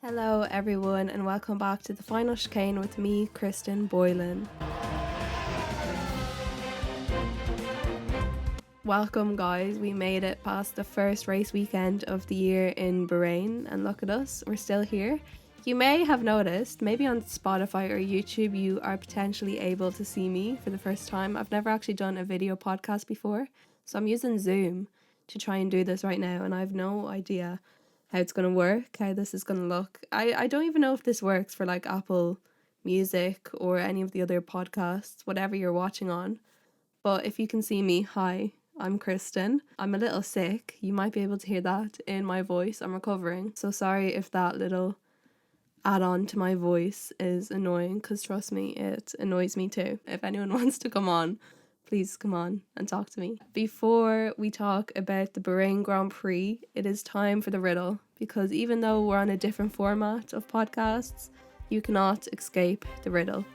Hello everyone and welcome back to the final chicane with me, Kristen Boylan. Welcome guys, we made it past the first race weekend of the year in Bahrain and look at us, we're still here. You may have noticed, maybe on Spotify or YouTube you are potentially able to see me for the first time. I've never actually done a video podcast before, so I'm using Zoom to try and do this right now and I have no idea how it's going to work, how this is going to look. I don't even know if this works for like Apple Music or any of the other podcasts, whatever you're watching on. But if you can see me, hi, I'm Kristen. I'm a little sick. You might be able to hear that in my voice. I'm recovering. So sorry if that little add-on to my voice is annoying, because trust me, it annoys me too. If anyone wants to come on, please come on and talk to me. Before we talk about the Bahrain Grand Prix, it is time for the riddle, because even though we're on a different format of podcasts, you cannot escape the riddle.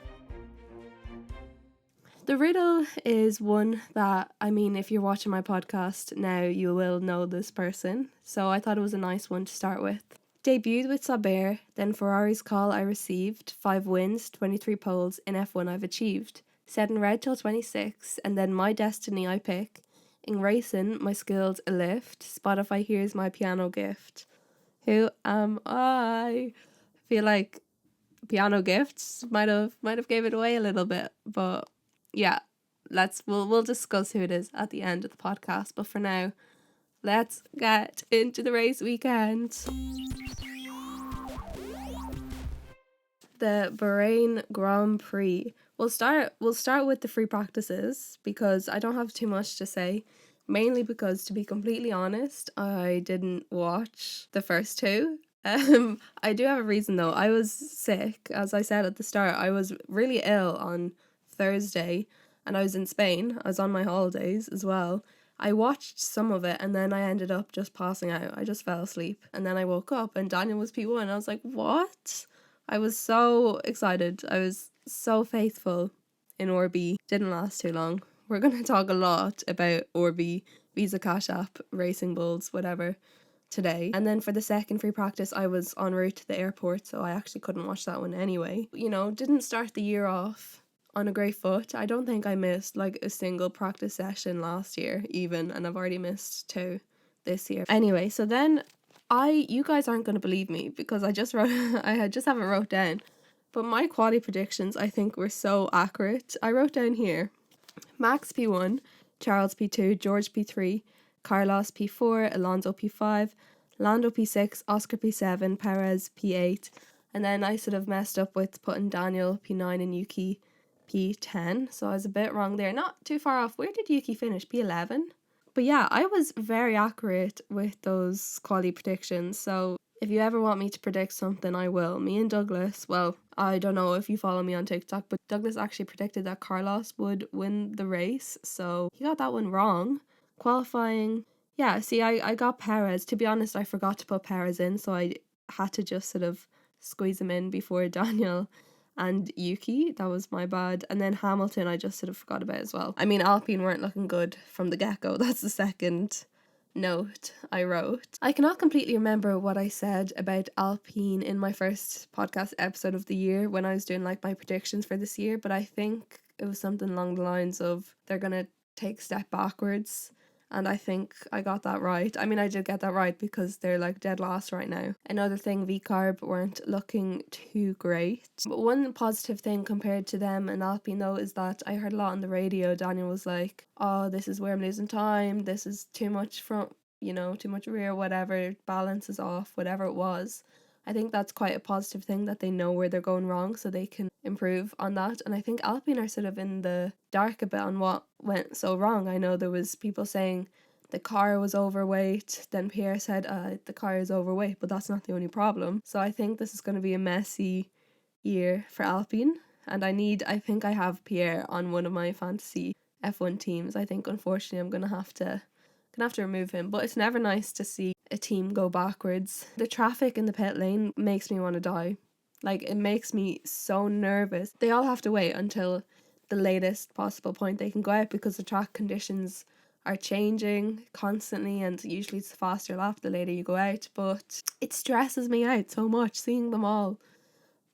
The riddle is one that, if you're watching my podcast now, you will know this person, so I thought it was a nice one to start with. Debuted with Sauber, then Ferrari's call I received, 5 wins, 23 poles, in F1 I've achieved. Set in red till 26, and then my destiny I pick. In racing, my skills a lift. Spotify here's my piano gift. Who am I? Feel like piano gifts might have gave it away a little bit, but yeah, we'll discuss who it is at the end of the podcast. But for now, let's get into the race weekend. The Bahrain Grand Prix. We'll start with the free practices because I don't have too much to say, mainly because, to be completely honest, I didn't watch the first two. I do have a reason though. I was sick, as I said at the start. I was really ill on Thursday and I was in Spain. I was on my holidays as well. I watched some of it and then I ended up just passing out. I just fell asleep and then I woke up and Daniel was P1. I was like, what? I was so excited. I was so faithful in Orbi. Didn't last too long. We're going to talk a lot about Orbi, Visa Cash App, Racing Bulls, whatever, today. And then for the second free practice, I was en route to the airport, so I actually couldn't watch that one anyway. Didn't start the year off on a great foot. I don't think I missed like a single practice session last year even, and I've already missed 2 this year. Anyway, so then you guys aren't going to believe me because I just haven't wrote down, but my quality predictions I think were so accurate. I wrote down here: Max P1, Charles P2, George P3, Carlos P4, Alonso P5, Lando P6, Oscar P7, Perez P8, and then I sort of messed up with putting Daniel P9 and Yuki P10, so I was a bit wrong there. Not too far off. Where did Yuki finish? P11? But yeah, I was very accurate with those quality predictions, so if you ever want me to predict something, I will. Me and Douglas, well, I don't know if you follow me on TikTok, but Douglas actually predicted that Carlos would win the race, so he got that one wrong. Qualifying, yeah, see, I got Perez. To be honest, I forgot to put Perez in, so I had to just sort of squeeze him in before Daniel and Yuki. That was my bad. And then Hamilton I just sort of forgot about as well. Alpine weren't looking good from the get-go. That's the second note I wrote. I cannot completely remember what I said about Alpine in my first podcast episode of the year when I was doing like my predictions for this year, but I think it was something along the lines of they're gonna take a step backwards. And I think I got that right. I did get that right because they're like dead last right now. Another thing, VCarb weren't looking too great. But one positive thing compared to them and Alpine though is that I heard a lot on the radio. Daniel was like, oh, this is where I'm losing time. This is too much front, too much rear, whatever. Balance is off, whatever it was. I think that's quite a positive thing that they know where they're going wrong so they can improve on that. And I think Alpine are sort of in the dark a bit on what went so wrong. I know there was people saying the car was overweight, then Pierre said the car is overweight, but that's not the only problem. So I think this is going to be a messy year for Alpine, and I think I have Pierre on one of my fantasy F1 teams. I think unfortunately I'm gonna have to remove him, but it's never nice to see a team go backwards. The traffic in the pit lane makes me want to die. Like, it makes me so nervous. They all have to wait until the latest possible point they can go out because the track conditions are changing constantly, and usually it's a faster lap the later you go out, but it stresses me out so much seeing them all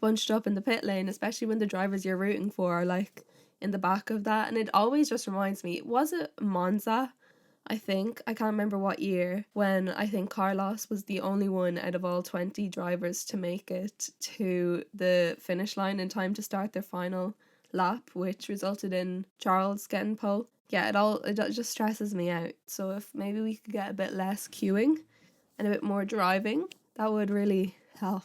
bunched up in the pit lane, especially when the drivers you're rooting for are like in the back of that. And it always just reminds me, was it Monza? I think, I can't remember what year, when I think Carlos was the only one out of all 20 drivers to make it to the finish line in time to start their final lap, which resulted in Charles getting pole. Yeah, it just stresses me out. So if maybe we could get a bit less queuing and a bit more driving, that would really help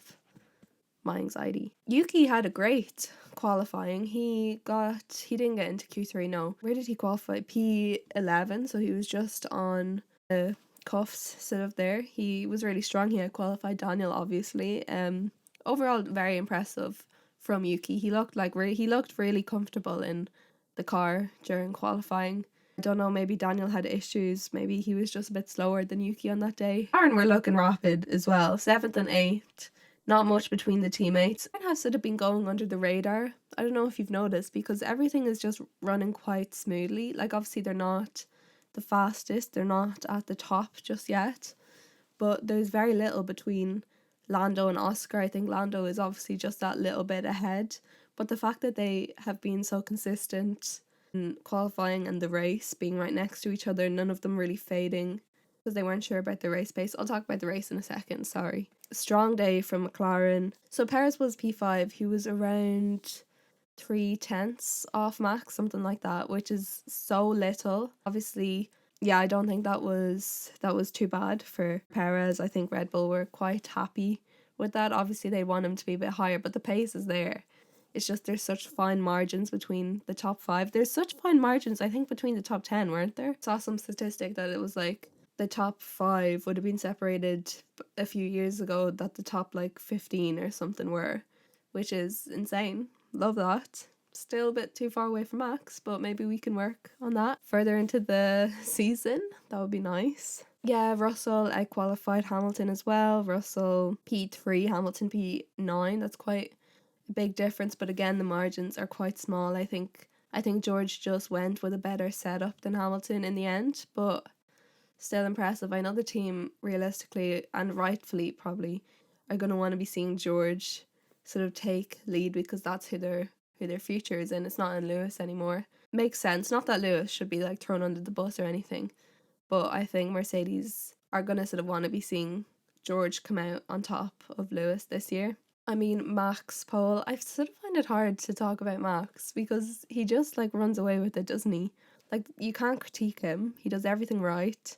my anxiety. Yuki had a great qualifying. He didn't get into Q3, no. Where did he qualify? P11, so he was just on the cuffs sort of there. He was really strong. He had qualified Daniel, obviously. Overall very impressive from Yuki. He looked really comfortable in the car during qualifying. I don't know, maybe Daniel had issues, maybe he was just a bit slower than Yuki on that day. Aaron were looking rapid as well, 7th and 8th. Not much between the teammates. It has sort of been going under the radar. I don't know if you've noticed, because everything is just running quite smoothly. Like, obviously they're not the fastest, they're not at the top just yet, but there's very little between Lando and Oscar. I think Lando is obviously just that little bit ahead, but the fact that they have been so consistent in qualifying and the race being right next to each other, none of them really fading because they weren't sure about the race pace. I'll talk about the race in a second, sorry. Strong day from McLaren. So Perez was P5, he was around 3/10 off Max, something like that, which is so little. Obviously, yeah, I don't think that was too bad for Perez. I think Red Bull were quite happy with that. Obviously, they want him to be a bit higher, but the pace is there. It's just there's such fine margins between the top 5. There's such fine margins, I think, between the top 10, weren't there? I saw some statistic that it was like the top 5 would have been separated a few years ago that the top like 15 or something were, which is insane. Love that. Still a bit too far away from Max, but maybe we can work on that further into the season. That would be nice. Yeah, Russell out-qualified Hamilton as well. Russell P3, Hamilton P9. That's quite a big difference, but again, the margins are quite small. I think George just went with a better setup than Hamilton in the end, but still impressive. I know the team realistically and rightfully probably are going to want to be seeing George sort of take lead because that's who their future is in. It's not in Lewis anymore. Makes sense. Not that Lewis should be like thrown under the bus or anything, but I think Mercedes are going to sort of want to be seeing George come out on top of Lewis this year. I mean, Max pole, I sort of find it hard to talk about Max because he just like runs away with it, doesn't he? Like, you can't critique him. He does everything right.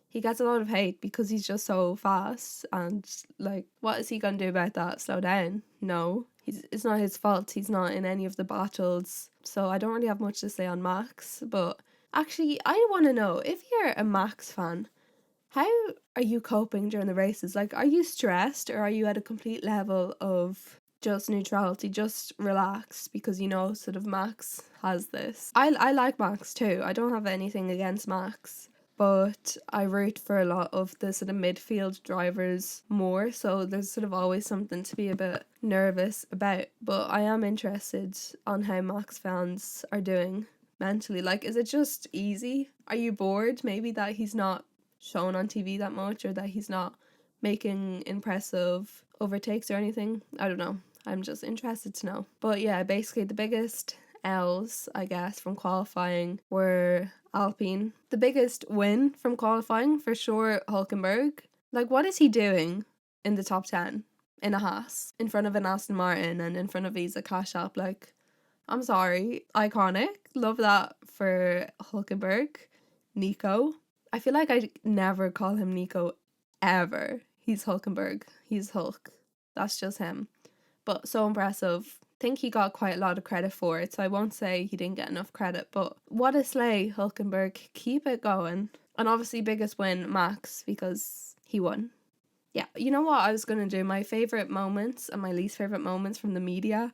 He gets a lot of hate because he's just so fast, and like, what is he gonna do about that? Slow down? No. It's not his fault. He's not in any of the battles. So I don't really have much to say on Max, but actually I want to know, if you're a Max fan, how are you coping during the races? Like, are you stressed, or are you at a complete level of just neutrality, just relax because you know sort of Max has this? I like Max too. I don't have anything against Max, but I root for a lot of the sort of midfield drivers more, so there's sort of always something to be a bit nervous about. But I am interested on how Max fans are doing mentally. Like, is it just easy? Are you bored maybe that he's not shown on TV that much, or that he's not making impressive overtakes or anything? I don't know. I'm just interested to know. But yeah, basically the biggest L's, I guess, from qualifying were Alpine. The biggest win from qualifying, for sure, Hulkenberg. Like, what is he doing in the top 10 in a Haas, in front of an Aston Martin and in front of Isa Kashap? Like, I'm sorry, iconic. Love that for Hulkenberg. Nico. I feel like I never call him Nico ever. He's Hulkenberg. He's Hulk. That's just him. But so impressive. Think he got quite a lot of credit for it, so I won't say he didn't get enough credit, but what a sleigh, Hulkenberg. Keep it going. And obviously biggest win, Max, because he won. Yeah, you know what I was going to do? My favourite moments and my least favourite moments from the media.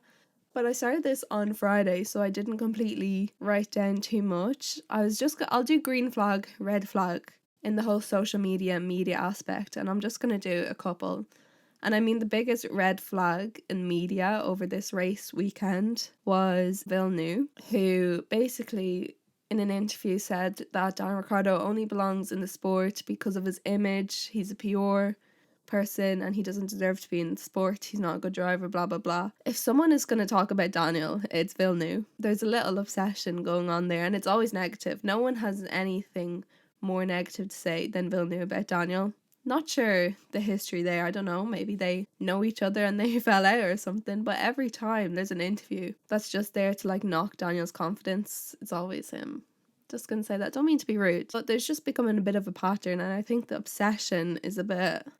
But I started this on Friday, so I didn't completely write down too much. I'll do green flag, red flag in the whole social media aspect, and I'm just going to do a couple. And I mean, the biggest red flag in media over this race weekend was Villeneuve, who basically in an interview said that Daniel Ricciardo only belongs in the sport because of his image. He's a PR person and he doesn't deserve to be in the sport. He's not a good driver, blah blah blah. If someone is going to talk about Daniel, it's Villeneuve. There's a little obsession going on there and it's always negative. No one has anything more negative to say than Villeneuve about Daniel. Not sure the history there, I don't know, maybe they know each other and they fell out or something, but every time there's an interview that's just there to like knock Daniel's confidence, it's always him. Just gonna say that, don't mean to be rude, but there's just becoming a bit of a pattern, and I think the obsession is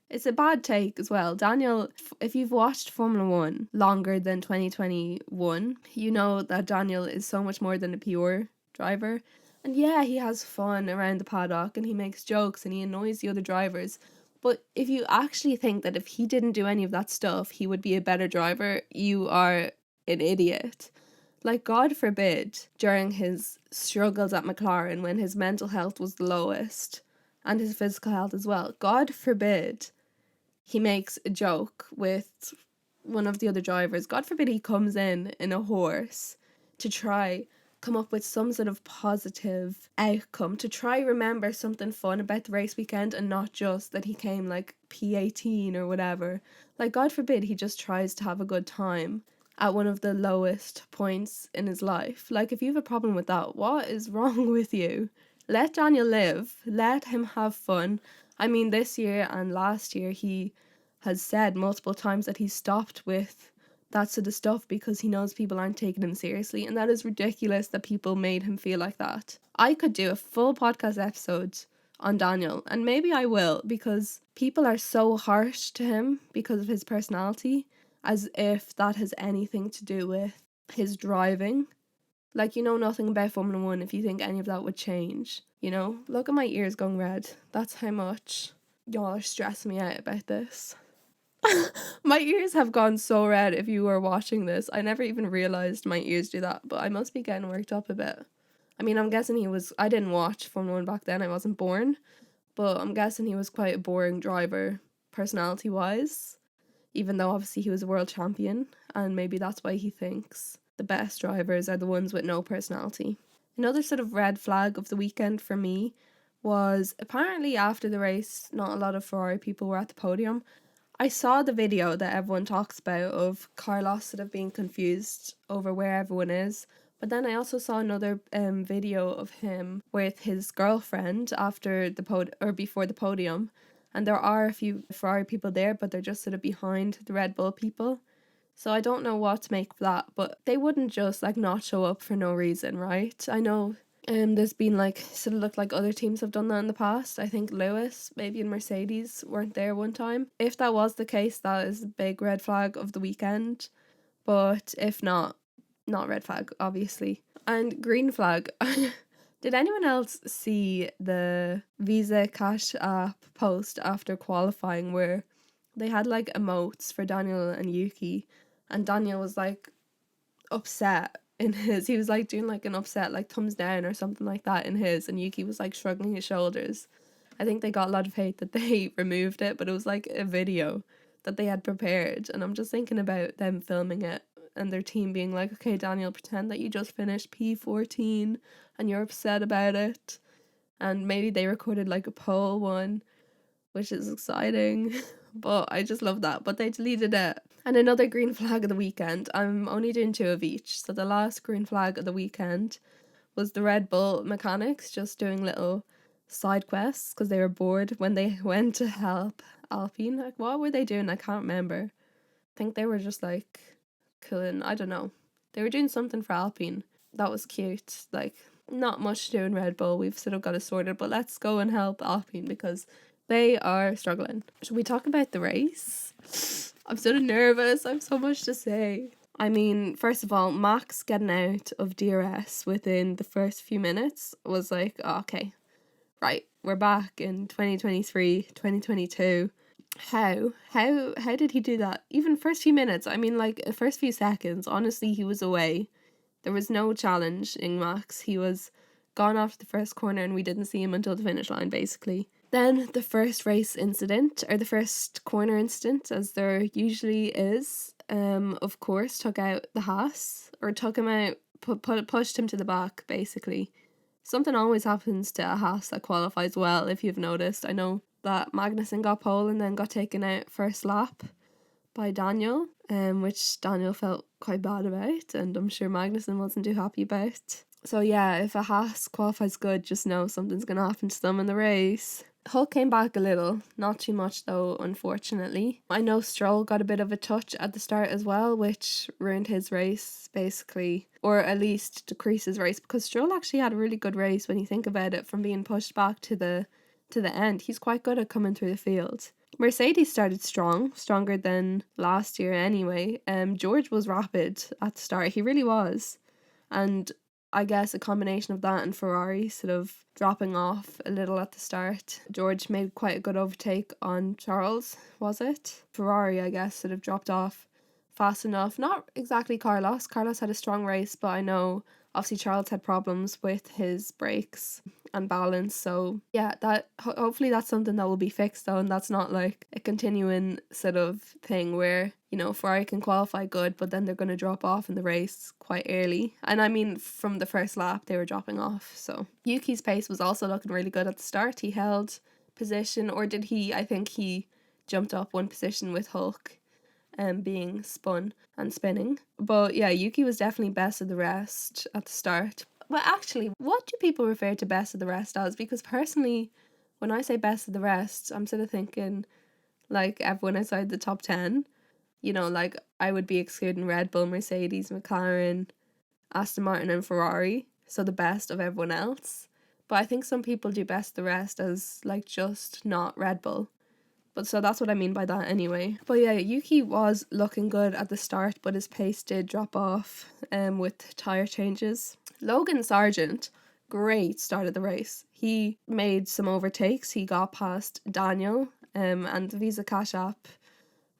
it's a bad take as well. Daniel, if you've watched Formula 1 longer than 2021, you know that Daniel is so much more than a pure driver. And yeah, he has fun around the paddock and he makes jokes and he annoys the other drivers. But if you actually think that if he didn't do any of that stuff, he would be a better driver, you are an idiot. Like, God forbid, during his struggles at McLaren when his mental health was the lowest and his physical health as well, God forbid he makes a joke with one of the other drivers. God forbid he comes in a horse to try come up with some sort of positive outcome, to try remember something fun about the race weekend and not just that he came like P18 or whatever. Like, God forbid he just tries to have a good time at one of the lowest points in his life. Like, if you have a problem with that, what is wrong with you? Let Daniel live. Let him have fun. I mean, this year and last year, he has said multiple times that he stopped with that sort of stuff because he knows people aren't taking him seriously, and that is ridiculous that people made him feel like that. I could do a full podcast episode on Daniel, and maybe I will, because people are so harsh to him because of his personality, as if that has anything to do with his driving. Like, you know nothing about Formula 1 if you think any of that would change, you know? Look at my ears going red. That's how much y'all are stressing me out about this. My ears have gone so red if you were watching this. I never even realised my ears do that, but I must be getting worked up a bit. I mean, I'm guessing I didn't watch Formula 1 back then, I wasn't born, but I'm guessing he was quite a boring driver, personality-wise, even though obviously he was a world champion, and maybe that's why he thinks the best drivers are the ones with no personality. Another sort of red flag of the weekend for me was apparently after the race, not a lot of Ferrari people were at the podium. I saw the video that everyone talks about of Carlos sort of being confused over where everyone is, but then I also saw another video of him with his girlfriend after the before the podium, and there are a few Ferrari people there, but they're just sort of behind the Red Bull people. So I don't know what to make of that, but they wouldn't just like not show up for no reason, right? I know there's been like sort of looked like other teams have done that in the past. I think Lewis, maybe in Mercedes, weren't there one time. If that was the case, that is a big red flag of the weekend. But if not red flag, obviously. And green flag. Did anyone else see the Visa Cash App post after qualifying where they had like emotes for Daniel and Yuki, and Daniel was like upset in his, he was like doing like an upset like thumbs down or something like that in his, and Yuki was like shrugging his shoulders. I think they got a lot of hate that they removed it, but it was like a video that they had prepared, and I'm just thinking about them filming it and their team being like, okay Daniel, pretend that you just finished P14 and you're upset about it, and maybe they recorded like a pole one, which is exciting. But I just love that. But they deleted it. And another green flag of the weekend, I'm only doing 2 of each. So the last green flag of the weekend was the Red Bull mechanics just doing little side quests because they were bored when they went to help Alpine. Like, what were they doing? I can't remember. I think they were just like killing, I don't know. They were doing something for Alpine. That was cute. Like, not much to do in Red Bull. We've sort of got it sorted, but let's go and help Alpine because they are struggling. Should we talk about the race? I'm sort of nervous. I have so much to say. I mean, first of all, Max getting out of DRS within the first few minutes was like, oh, okay, right, we're back in 2023, 2022. How did he do that? Even first few minutes, I mean, like, the first few seconds, honestly, he was away. There was no challenge in Max. He was gone after the first corner and we didn't see him until the finish line, basically. Then the first race incident, or the first corner incident, as there usually is, of course, took out the Haas, or took him out, pushed him to the back, basically. Something always happens to a Haas that qualifies well, if you've noticed. I know that Magnussen got pole and then got taken out first lap by Daniel, which Daniel felt quite bad about, and I'm sure Magnussen wasn't too happy about. So yeah, if a Haas qualifies good, just know something's going to happen to them in the race. Hulk came back a little, not too much though, unfortunately. I know Stroll got a bit of a touch at the start as well, which ruined his race, basically, or at least decreased his race, because Stroll actually had a really good race when you think about it, from being pushed back to the end. He's quite good at coming through the field. Mercedes started stronger than last year anyway. George was rapid at the start, he really was, and I guess a combination of that and Ferrari sort of dropping off a little at the start. George made quite a good overtake on Charles, was it? Ferrari, I guess, sort of dropped off fast enough. Not exactly Carlos. Carlos had a strong race, but I know obviously Charles had problems with his brakes and balance. So yeah, that hopefully that's something that will be fixed though, and that's not like a continuing sort of thing where, you know, Ferrari can qualify good, but then they're going to drop off in the race quite early. And I mean, from the first lap, they were dropping off. So Yuki's pace was also looking really good at the start. He held position, or did he? I think he jumped up one position with Hulk being spun and spinning. But yeah, Yuki was definitely best of the rest at the start. But actually, what do people refer to best of the rest as? Because personally, when I say best of the rest, I'm sort of thinking like everyone outside the top 10. You know, like I would be excluding Red Bull, Mercedes, McLaren, Aston Martin and Ferrari. So the best of everyone else. But I think some people do best of the rest as like just not Red Bull. But so that's what I mean by that anyway. But yeah, Yuki was looking good at the start, but his pace did drop off with tyre changes. Logan Sargent, great start of the race. He made some overtakes. He got past Daniel, and the Visa Cash App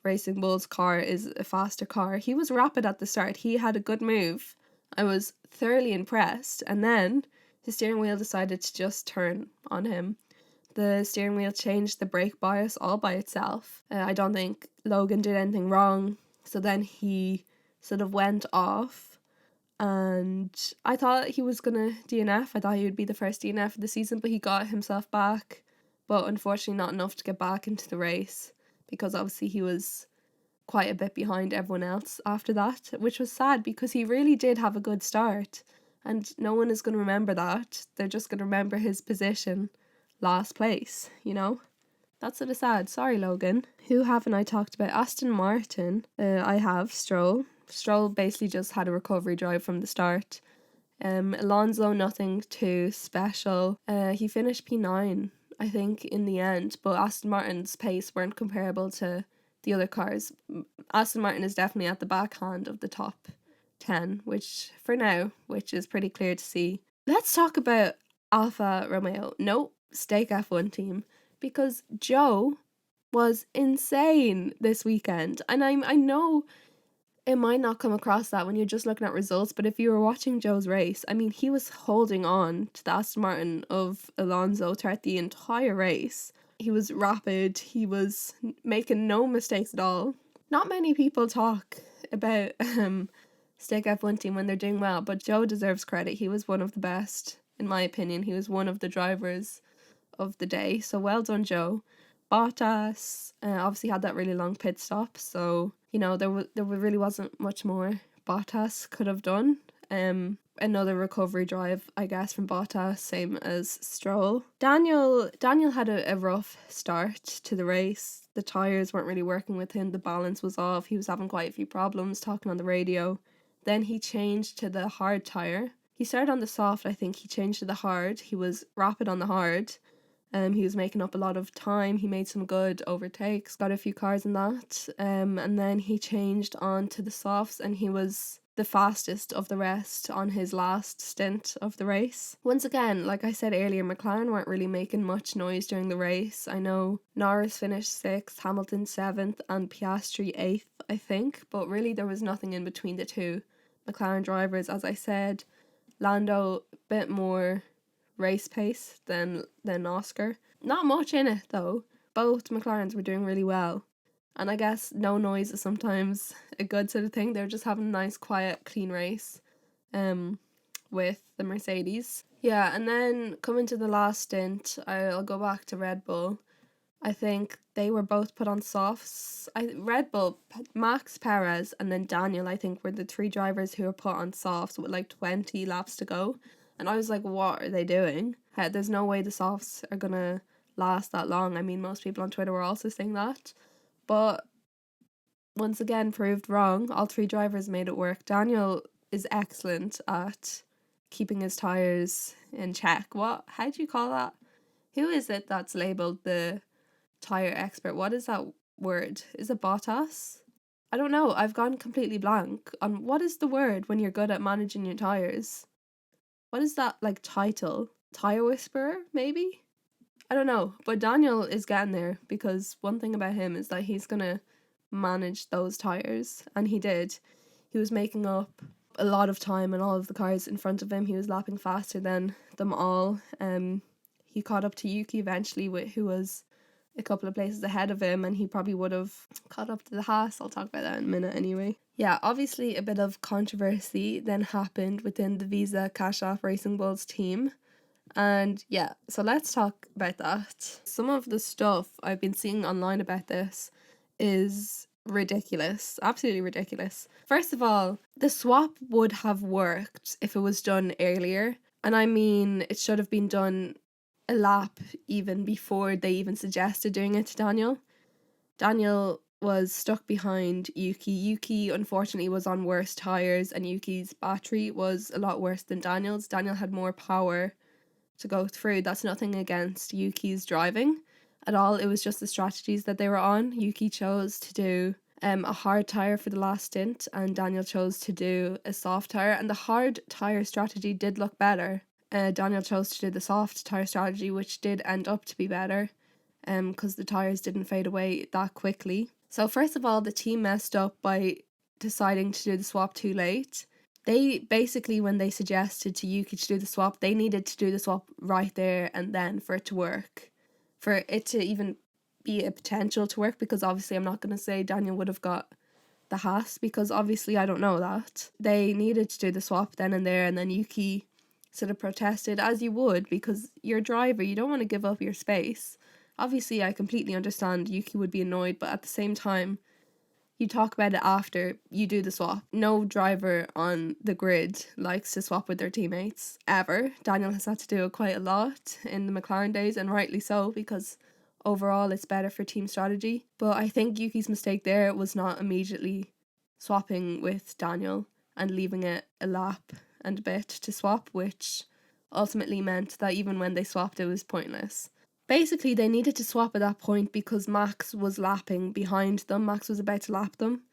Racing Bull's car is a faster car. He was rapid at the start. He had a good move. I was thoroughly impressed. And then his steering wheel decided to just turn on him. The steering wheel changed the brake bias all by itself. I don't think Logan did anything wrong. So then he sort of went off, and I thought he was going to DNF. I thought he would be the first DNF of the season, but he got himself back. But unfortunately not enough to get back into the race, because obviously he was quite a bit behind everyone else after that, which was sad because he really did have a good start. And no one is going to remember that. They're just going to remember his position. Last place, you know? That's sort of sad. Sorry, Logan. Who haven't I talked about? Aston Martin. I have Stroll. Stroll basically just had a recovery drive from the start. Alonso, nothing too special. He finished P9, I think, in the end, but Aston Martin's pace weren't comparable to the other cars. Aston Martin is definitely at the backhand of the top 10, which for now, which is pretty clear to see. Let's talk about Alfa Romeo. No, Stake F1 team, because Joe was insane this weekend. And I know it might not come across that when you're just looking at results, but if you were watching Joe's race, I mean, he was holding on to the Aston Martin of Alonso throughout the entire race. He was rapid, he was making no mistakes at all. Not many people talk about Stake F1 team when they're doing well, but Joe deserves credit. He was one of the best, in my opinion. He was one of the drivers of the day, so well done, Joe. Bottas obviously had that really long pit stop, so you know there really wasn't much more Bottas could have done. Another recovery drive, I guess, from Bottas, same as Stroll. Daniel had a rough start to the race. The tyres weren't really working with him, the balance was off, he was having quite a few problems talking on the radio. Then he changed to the hard tyre. He started on the soft, I think. He changed to the hard. He was rapid on the hard. He was making up a lot of time. He made some good overtakes, got a few cars in that. And then he changed on to the softs, and he was the fastest of the rest on his last stint of the race. Once again, like I said earlier, McLaren weren't really making much noise during the race. I know Norris finished 6th, Hamilton 7th, and Piastri 8th, I think, but really there was nothing in between the two McLaren drivers. As I said, Lando a bit more race pace than Oscar. Not much in it though. Both McLarens were doing really well. And I guess no noise is sometimes a good sort of thing. They're just having a nice, quiet, clean race with the Mercedes. Yeah, and then coming to the last stint, I'll go back to Red Bull. I think they were both put on softs. Red Bull, Max, Perez, and then Daniel, I think, were the three drivers who were put on softs with like 20 laps to go. And I was like, what are they doing? There's no way the softs are going to last that long. I mean, most people on Twitter were also saying that. But once again, proved wrong. All three drivers made it work. Daniel is excellent at keeping his tyres in check. How do you call that? Who is it that's labelled the tire expert? What is that word? Is it Bottas? I don't know. I've gone completely blank on what is the word when you're good at managing your tires. What is that like title? Tire whisperer, maybe? I don't know. But Daniel is getting there because one thing about him is that he's gonna manage those tires, and he did. He was making up a lot of time in all of the cars in front of him. He was lapping faster than them all. He caught up to Yuki eventually, who was a couple of places ahead of him, and he probably would have caught up to the Haas. I'll talk about that in a minute anyway. Yeah, obviously a bit of controversy then happened within the Visa Cash App Racing Bulls team. And yeah, so let's talk about that. Some of the stuff I've been seeing online about this is ridiculous, absolutely ridiculous. First of all, the swap would have worked if it was done earlier. And I mean, it should have been done a lap even before they even suggested doing it to Daniel. Daniel was stuck behind Yuki. Yuki, unfortunately, was on worse tyres, and Yuki's battery was a lot worse than Daniel's. Daniel had more power to go through. That's nothing against Yuki's driving at all. It was just the strategies that they were on. Yuki chose to do a hard tyre for the last stint, and Daniel chose to do a soft tyre, and the hard tyre strategy did look better. Daniel chose to do the soft tyre strategy, which did end up to be better because the tyres didn't fade away that quickly. So first of all, the team messed up by deciding to do the swap too late. They basically, when they suggested to Yuki to do the swap, they needed to do the swap right there and then for it to work, for it to even be a potential to work, because obviously I'm not going to say Daniel would have got the Haas, because obviously I don't know that. They needed to do the swap then and there, and then Yuki sort of protested, as you would, because you're a driver, you don't want to give up your space. Obviously I completely understand Yuki would be annoyed, but at the same time, you talk about it after you do the swap. No driver on the grid likes to swap with their teammates, ever. Daniel has had to do it quite a lot in the McLaren days, and rightly so, because overall it's better for team strategy. But I think Yuki's mistake there was not immediately swapping with Daniel and leaving it a lap and a bit to swap, which ultimately meant that even when they swapped, it was pointless. Basically, they needed to swap at that point because Max was lapping behind them. Max was about to lap them.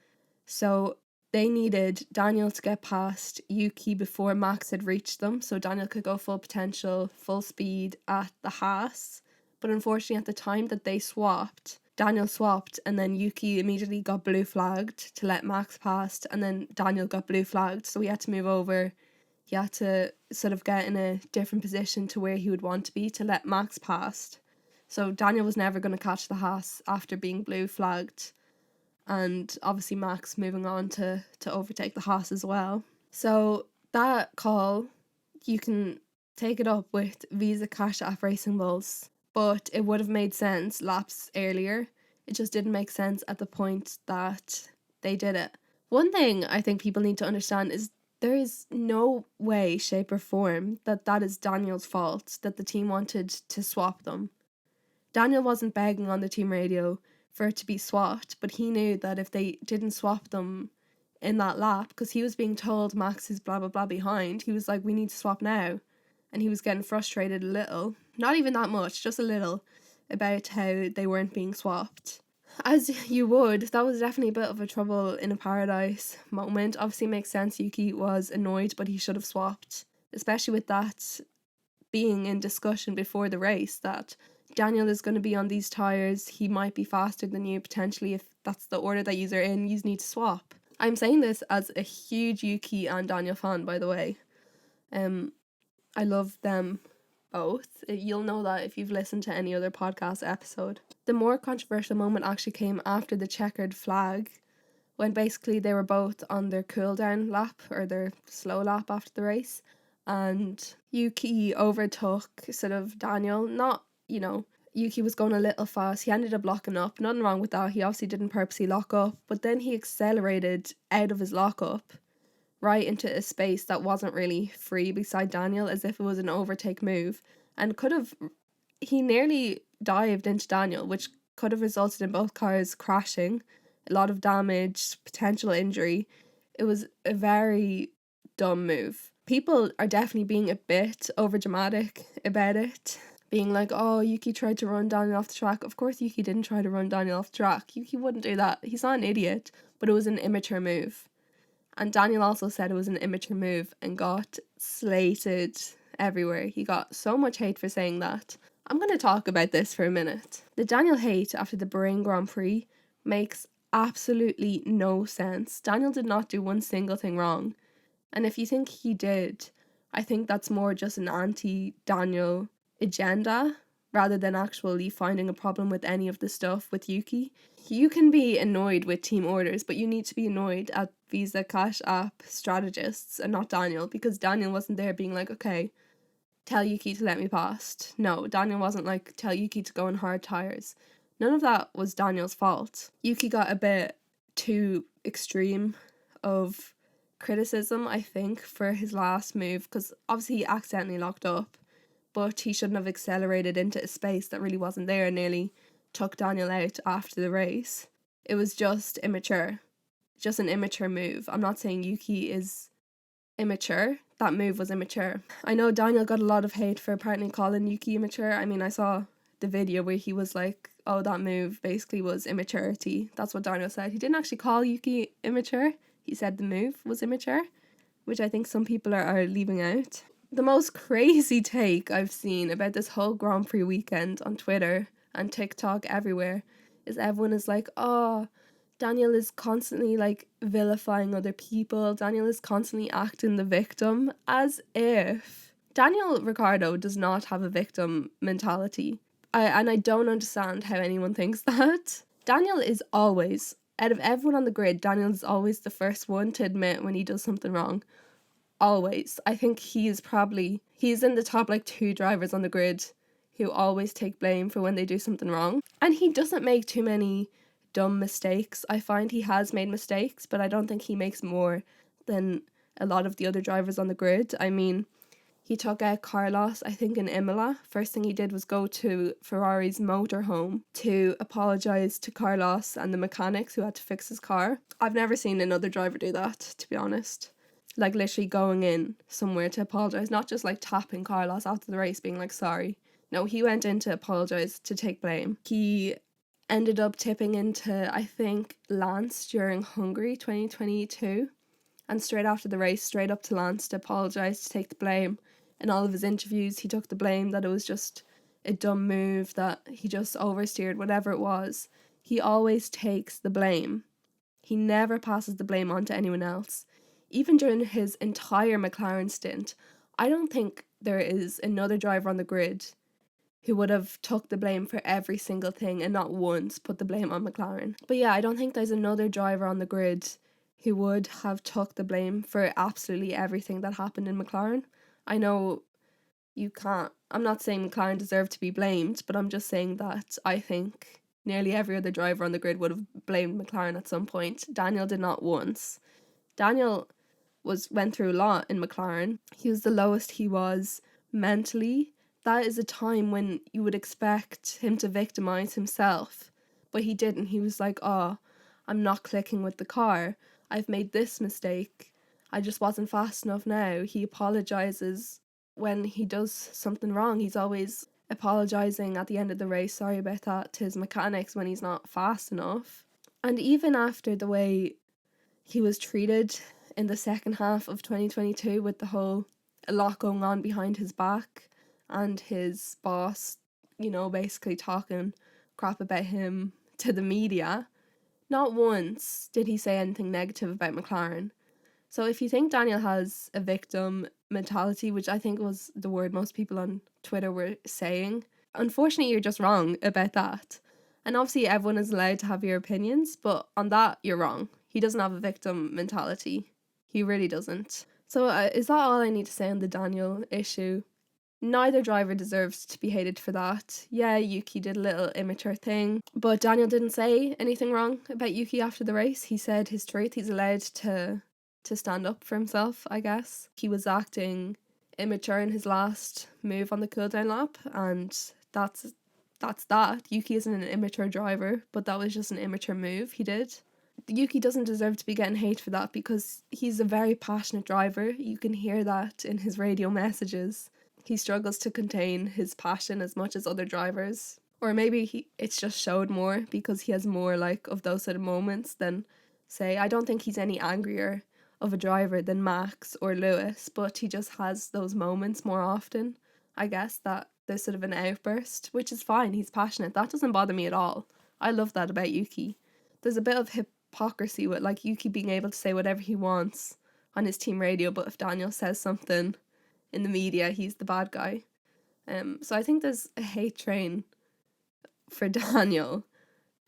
So they needed Daniel to get past Yuki before Max had reached them, so Daniel could go full potential, full speed at the Haas. But unfortunately, at the time that they swapped, Daniel swapped, and then Yuki immediately got blue flagged to let Max past, and then Daniel got blue flagged, so he had to move over. He had to sort of get in a different position to where he would want to be to let Max past. So Daniel was never going to catch the Haas after being blue flagged, and obviously Max moving on to overtake the Haas as well. So that call, you can take it up with Visa Cash App Racing Bulls, but it would have made sense laps earlier. It just didn't make sense at the point that they did it. One thing I think people need to understand is there is no way, shape or form that is Daniel's fault that the team wanted to swap them. Daniel wasn't begging on the team radio for it to be swapped, but he knew that if they didn't swap them in that lap, because he was being told Max is blah blah blah behind, he was like, we need to swap now. And he was getting frustrated a little, not even that much, just a little, about how they weren't being swapped. As you would, that was definitely a bit of a trouble in a paradise moment. Obviously makes sense, Yuki was annoyed, but he should have swapped, especially with that being in discussion before the race, that Daniel is going to be on these tyres, he might be faster than you potentially. If that's the order that you're in, you need to swap. I'm saying this as a huge Yuki and Daniel fan, by the way. I love them both. You'll know that if you've listened to any other podcast episode. The more controversial moment actually came after the checkered flag, when basically they were both on their cool down lap or their slow lap after the race, and Yuki overtook sort of Daniel. Not, Yuki was going a little fast. He ended up locking up. Nothing wrong with that. He obviously didn't purposely lock up, but then he accelerated out of his lockup right into a space that wasn't really free beside Daniel, as if it was an overtake move, and he nearly dived into Daniel, which could have resulted in both cars crashing, a lot of damage, potential injury. It was a very dumb move. People are definitely being a bit over dramatic about it, being like, oh, Yuki tried to run Daniel off the track. Of course Yuki didn't try to run Daniel off the track. Yuki wouldn't do that. He's not an idiot, but it was an immature move. And Daniel also said it was an immature move and got slated everywhere. He got so much hate for saying that. I'm going to talk about this for a minute. The Daniel hate after the Bahrain Grand Prix makes absolutely no sense. Daniel did not do one single thing wrong. And if you think he did, I think that's more just an anti-Daniel agenda rather than actually finding a problem with any of the stuff with Yuki. You can be annoyed with team orders, but you need to be annoyed at Visa Cash App strategists and not Daniel, because Daniel wasn't there being like, okay, tell Yuki to let me past. No, Daniel wasn't like, tell Yuki to go on hard tires. None of that was Daniel's fault. Yuki got a bit too extreme of criticism, I think, for his last move, because obviously he accidentally locked up, but he shouldn't have accelerated into a space that really wasn't there and nearly took Daniel out after the race. It was just immature. Just an immature move. I'm not saying Yuki is immature. That move was immature. I know Daniel got a lot of hate for apparently calling Yuki immature. I mean, I saw the video where he was like, oh, that move basically was immaturity. That's what Daniel said. He didn't actually call Yuki immature. He said the move was immature, which I think some people are leaving out. The most crazy take I've seen about this whole Grand Prix weekend on Twitter and TikTok everywhere is everyone is like, oh, Daniel is constantly like vilifying other people. Daniel is constantly acting the victim, as if Daniel Ricciardo does not have a victim mentality. I don't understand how anyone thinks that. Daniel is always, out of everyone on the grid, Daniel is always the first one to admit when he does something wrong. Always. I think he's in the top like 2 drivers on the grid who always take blame for when they do something wrong. And he doesn't make too many dumb mistakes. I find he has made mistakes, but I don't think he makes more than a lot of the other drivers on the grid. I mean, he took out Carlos, I think, in Imola. First thing he did was go to Ferrari's motorhome to apologise to Carlos and the mechanics who had to fix his car. I've never seen another driver do that, to be honest. Like literally going in somewhere to apologise, not just like tapping Carlos after the race being like, sorry. No, he went in to apologise, to take blame. He ended up tipping into, I think, Lance during Hungary 2022. And straight after the race, straight up to Lance to apologise, to take the blame. In all of his interviews, he took the blame that it was just a dumb move, that he just oversteered, whatever it was. He always takes the blame. He never passes the blame on to anyone else. Even during his entire McLaren stint, I don't think there is another driver on the grid who would have took the blame for every single thing and not once put the blame on McLaren. But yeah, I don't think there's another driver on the grid who would have took the blame for absolutely everything that happened in McLaren. I know you can't, I'm not saying McLaren deserved to be blamed, but I'm just saying that I think nearly every other driver on the grid would have blamed McLaren at some point. Daniel did not once. Daniel went through a lot in McLaren. He was the lowest he was mentally. That is a time when you would expect him to victimise himself, but he didn't. He was like, oh, I'm not clicking with the car. I've made this mistake. I just wasn't fast enough now. He apologises when he does something wrong. He's always apologising at the end of the race, sorry about that, to his mechanics when he's not fast enough. And even after the way he was treated in the second half of 2022 with a lot going on behind his back and his boss, basically talking crap about him to the media, not once did he say anything negative about McLaren. So if you think Daniel has a victim mentality, which I think was the word most people on Twitter were saying, unfortunately you're just wrong about that. And obviously everyone is allowed to have your opinions, but on that you're wrong. He doesn't have a victim mentality. He really doesn't. So is that all I need to say on the Daniel issue? Neither driver deserves to be hated for that. Yeah, Yuki did a little immature thing, but Daniel didn't say anything wrong about Yuki after the race. He said his truth. He's allowed to stand up for himself, I guess. He was acting immature in his last move on the cooldown lap, and that's that. Yuki isn't an immature driver, but that was just an immature move he did. Yuki doesn't deserve to be getting hate for that because he's a very passionate driver. You can hear that in his radio messages. He struggles to contain his passion as much as other drivers. Or maybe it's just showed more because he has more like of those sort of moments than, say, I don't think he's any angrier of a driver than Max or Lewis, but he just has those moments more often. I guess that there's sort of an outburst, which is fine. He's passionate. That doesn't bother me at all. I love that about Yuki. There's a bit of hypocrisy with like Yuki being able to say whatever he wants on his team radio, but if Daniel says something in the media, he's the bad guy. So I think there's a hate train for Daniel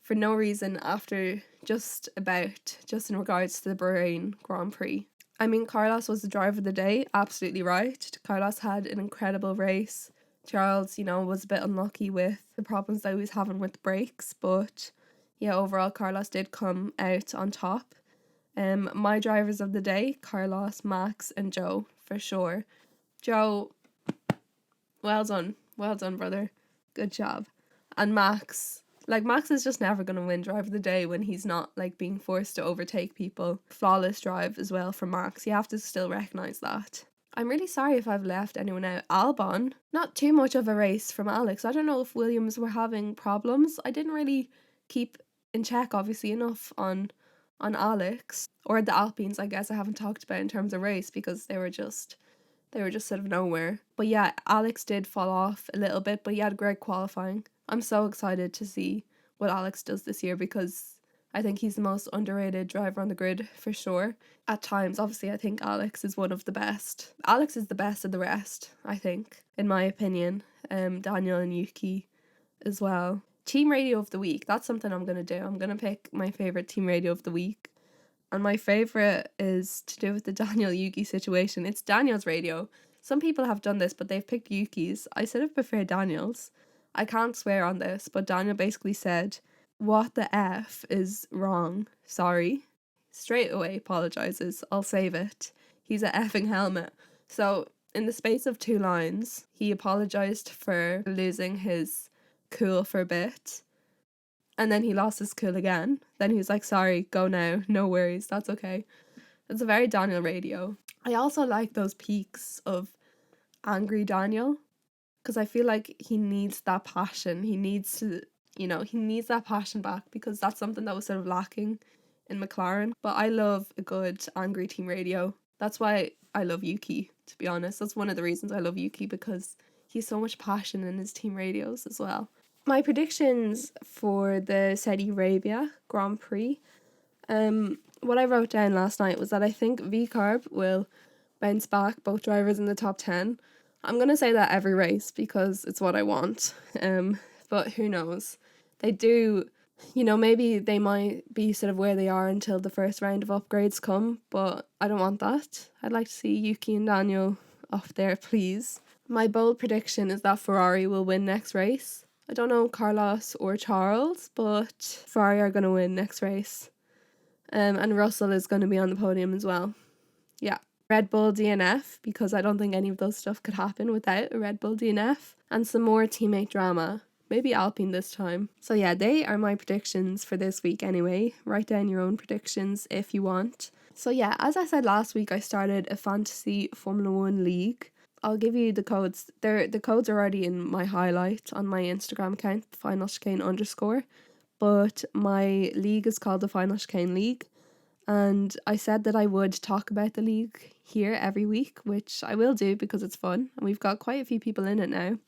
for no reason after just in regards to the Bahrain Grand Prix. I mean, Carlos was the driver of the day, absolutely right. Carlos had an incredible race. Charles, was a bit unlucky with the problems that he was having with the brakes, but yeah, overall Carlos did come out on top. My drivers of the day, Carlos, Max and Joe, for sure. Joe, well done, brother, good job. And Max is just never going to win driver of the day when he's not like being forced to overtake people. Flawless drive as well for Max, you have to still recognise that. I'm really sorry if I've left anyone out. Albon, not too much of a race from Alex. I don't know if Williams were having problems. I didn't really keep in check obviously enough on Alex or the Alpines. I guess I haven't talked about in terms of race because they were just sort of nowhere. But yeah, Alex did fall off a little bit, but he had great qualifying. I'm so excited to see what Alex does this year because I think he's the most underrated driver on the grid for sure. At times, obviously, I think Alex is one of the best. Alex is the best of the rest, I think, in my opinion. Daniel and Yuki as well. Team radio of the week, that's something I'm going to do. I'm going to pick my favourite team radio of the week. And my favourite is to do with the Daniel Yuki situation. It's Daniel's radio. Some people have done this, but they've picked Yuki's. I sort of prefer Daniel's. I can't swear on this, but Daniel basically said, "What the F is wrong? Sorry." Straight away apologises. I'll save it. He's a effing helmet. So, in the space of 2 lines, he apologised for losing his cool for a bit. And then he lost his cool again. Then he was like, "Sorry, go now. No worries, that's okay." It's a very Daniel radio. I also like those peaks of angry Daniel because I feel like he needs that passion. He needs to, he needs that passion back because that's something that was sort of lacking in McLaren. But I love a good angry team radio. That's why I love Yuki, to be honest. That's one of the reasons I love Yuki because he's so much passion in his team radios as well. My predictions for the Saudi Arabia Grand Prix, what I wrote down last night was that I think VCARB will bounce back, both drivers in the top 10. I'm going to say that every race because it's what I want, but who knows. They do, maybe they might be sort of where they are until the first round of upgrades come, but I don't want that. I'd like to see Yuki and Daniel up there, please. My bold prediction is that Ferrari will win next race. I don't know Carlos or Charles, but Ferrari are going to win next race. And Russell is going to be on the podium as well. Yeah. Red Bull DNF, because I don't think any of those stuff could happen without a Red Bull DNF. And some more teammate drama. Maybe Alpine this time. So yeah, they are my predictions for this week anyway. Write down your own predictions if you want. So yeah, as I said last week, I started a fantasy Formula 1 league. I'll give you the codes. The codes are already in my highlight on my Instagram account, _finalchicane_. But my league is called the Final Chicane League. And I said that I would talk about the league here every week, which I will do because it's fun. And we've got quite a few people in it now.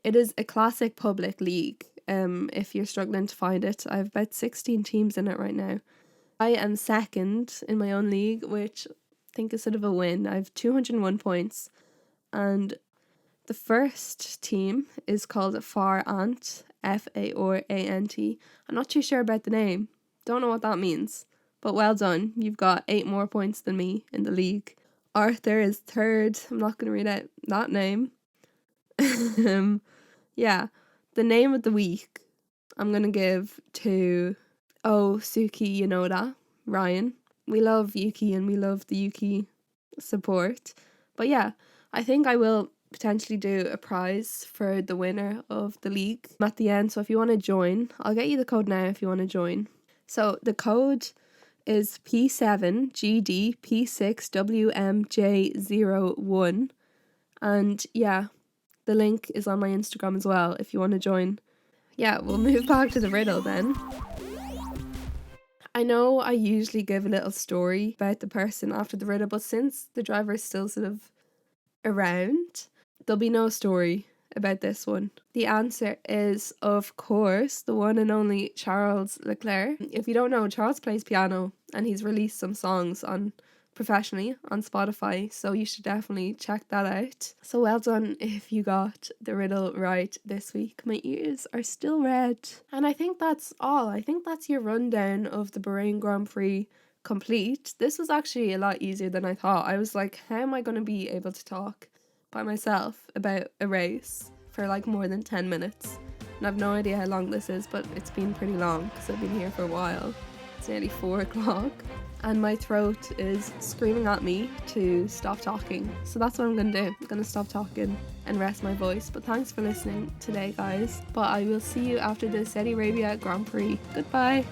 It is a classic public league. If you're struggling to find it, I have about 16 teams in it right now. I am second in my own league, which I think is sort of a win. I have 201 points. And the first team is called Farant, Faorant. I'm not too sure about the name. Don't know what that means. But well done. You've got 8 more points than me in the league. Arthur is third. I'm not going to read out that name. Yeah, the name of the week I'm going to give to Suki, you know that, Ryan. We love Yuki and we love the Yuki support. But yeah, I think I will potentially do a prize for the winner of the league at the end. So if you want to join, I'll get you the code now if you want to join. So the code is P7GD P6WMJ01. And yeah, the link is on my Instagram as well if you want to join. Yeah, we'll move back to the riddle then. I know I usually give a little story about the person after the riddle, but since the driver is still sort of around, there'll be no story about this one. The answer is, of course, the one and only Charles Leclerc. If you don't know, Charles plays piano and he's released some songs professionally on Spotify, so you should definitely check that out. So well done if you got the riddle right this week. My ears are still red. And I think that's all. I think that's your rundown of the Bahrain Grand Prix complete. This was actually a lot easier than I thought. I was like, how am I going to be able to talk by myself about a race for like more than 10 minutes? And I've no idea how long this is, but it's been pretty long because I've been here for a while. It's nearly 4 o'clock. And my throat is screaming at me to stop talking. So that's what I'm going to do. I'm going to stop talking and rest my voice. But thanks for listening today, guys. But I will see you after the Saudi Arabia Grand Prix. Goodbye.